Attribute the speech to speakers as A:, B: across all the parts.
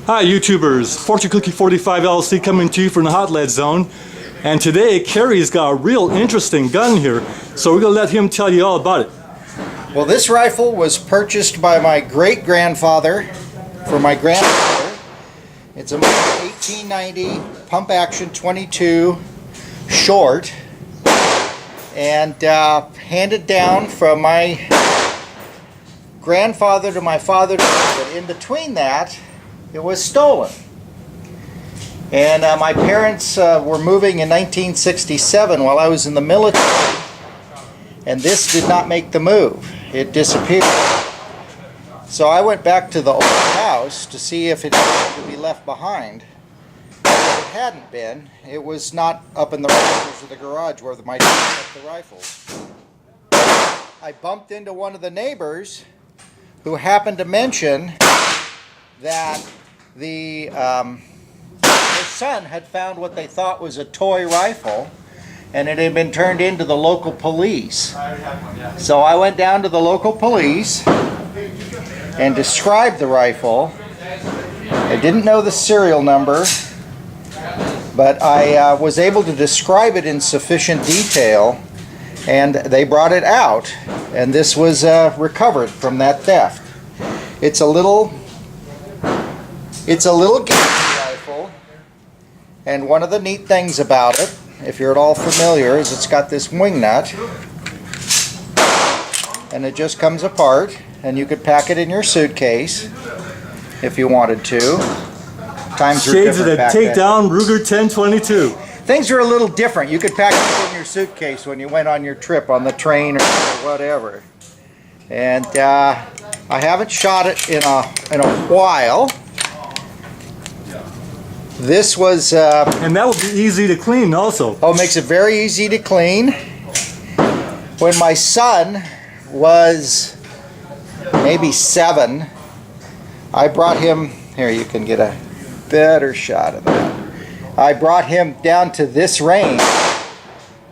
A: Hi YouTubers, Fortune Cookie 45 LLC coming to you from the Hot Lead Zone. And today Kerry's got a real interesting gun here, so we're going to let him tell you all about it.
B: Well, this rifle was purchased by my great-grandfather for my grandfather. It's a 1890 pump action 22 short, and handed down from my grandfather to my father, but in between that it was stolen. And my parents were moving in 1967 while I was in the military, and this did not make the move. It disappeared. So I went back to the old house to see if it had to be left behind. If it hadn't been, it was not up in the rafters of the garage where my dad kept the rifles. I bumped into one of the neighbors who happened to mention that their son had found what they thought was a toy rifle, and it had been turned into the local police. So I went down to the local police and described the rifle. I didn't know the serial number, but I was able to describe it in sufficient detail, and they brought it out, and this was recovered from that theft. It's a little Gatling rifle, and one of the neat things about it, if you're at all familiar, is it's got this wing nut, and it just comes apart, and you could pack it in your suitcase if you wanted to. Times are
A: Shades of the
B: different back then.
A: Takedown Ruger 1022.
B: Things are a little different. You could pack it in your suitcase when you went on your trip on the train or whatever. And I haven't shot it in a while. This was
A: and that would be easy to clean also.
B: Oh, it makes it very easy to clean. When my son was maybe 7, I brought him, here you can get a better shot of that. I brought him down to this range,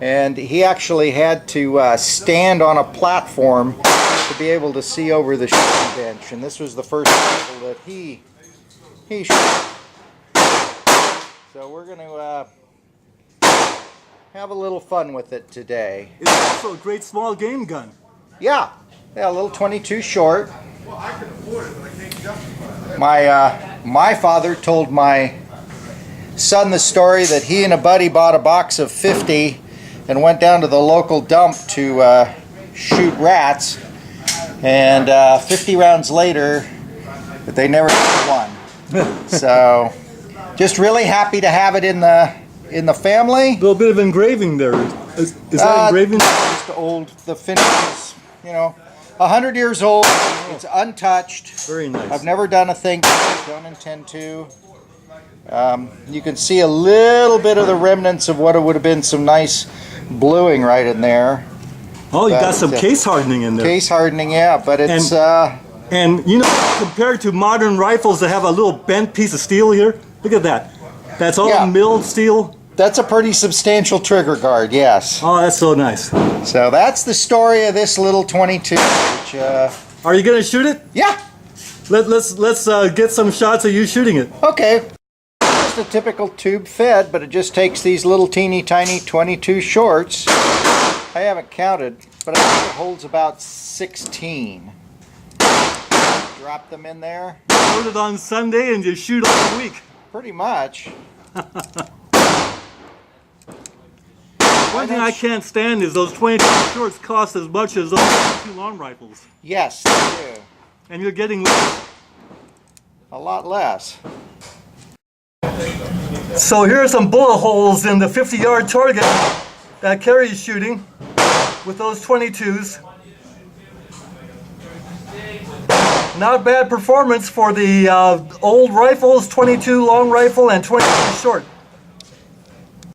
B: and he actually had to stand on a platform to be able to see over the shooting bench, and this was the first rifle that he shot. So we're going to have a little fun with it today.
A: It's also a great small game gun.
B: Yeah, a little 22 short.
C: Well, I can afford it, but I can't justify that.
B: My father told my son the story that he and a buddy bought a box of 50 and went down to the local dump to shoot rats, and 50 rounds later, but they never got one. So, just really happy to have it in the family.
A: A little bit of engraving there. Is that engraving?
B: Just old. The finish is, 100 years old. It's untouched.
A: Very nice.
B: I've never done a thing. Don't intend to. You can see a little bit of the remnants of what it would have been some nice bluing right in there.
A: Oh, you got some case hardening in there.
B: Case hardening, yeah, but it's
A: and compared to modern rifles that have a little bent piece of steel here, look at that. That's all milled steel.
B: That's a pretty substantial trigger guard, yes.
A: Oh, that's so nice.
B: So that's the story of this little 22. Which,
A: are you gonna shoot it?
B: Yeah.
A: Let's get some shots of you shooting it.
B: Okay. Just a typical tube fed, but it just takes these little teeny tiny 22 shorts. I haven't counted, but I think it holds about 16. Drop them in there.
A: Load it on Sunday and just shoot all week.
B: Pretty much.
A: One thing I can't stand is those 22 shorts cost as much as those 22 long rifles.
B: Yes, they do.
A: And you're getting less.
B: A lot less.
A: So here are some bullet holes in the 50-yard target that Kerry is shooting with those 22s. Not bad performance for the old rifles, 22 long rifle and 22 short.